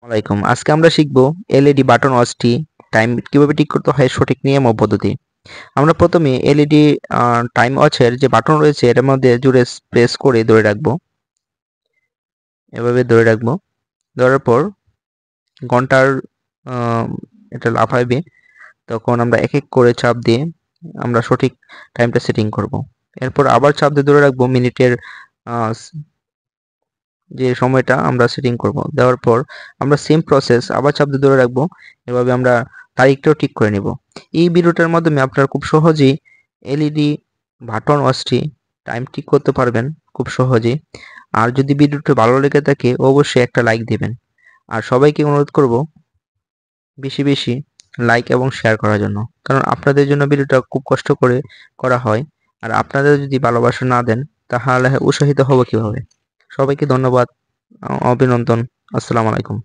ওয়ালাইকুম। আজকে আমরা শিখব এলইডি বাটন ওয়াচটি টাইম কিভাবে ঠিক করতে হয় সঠিক নিয়ম ও পদ্ধতি। আমরা প্রথমে এলইডি টাইম ওয়াচের যে বাটন রয়েছে এটার মধ্যে জুড়ে প্রেস করে ধরে রাখবো। এভাবে ধরে রাখবো। ধরার পর ঘন্টার এটা লাফাইবে, তখন আমরা এক এক করে চাপ দিয়ে আমরা সঠিক টাইমটা সেটিং করব। এরপর আবার চাপ দিয়ে ধরে রাখবো মিনিটের যে সময়টা আমরা সেটিং করব। দেওয়ার পর আমরা সেম প্রসেস আবার চাপ দিয়ে ধরে রাখবো। এভাবে আমরা তারিখটাও ঠিক করে নিব। এই ভিডিওটার মাধ্যমে আপনারা খুব সহজেই এলইডি বাটন ওয়াচটি টাইম ঠিক করতে পারবেন খুব সহজেই। আর যদি ভিডিওটি ভালো লেগে থাকে অবশ্যই একটা লাইক দিবেন। আর সবাইকে অনুরোধ করব বেশি বেশি লাইক এবং শেয়ার করার জন্য, কারণ আপনাদের জন্য ভিডিওটা খুব কষ্ট করে করা হয়। আর আপনাদের যদি ভালোবাসা না দেন তাহলে উৎসাহিত হব কিভাবে। সবাইকে ধন্যবাদ, অভিনন্দন। আসসালামু আলাইকুম।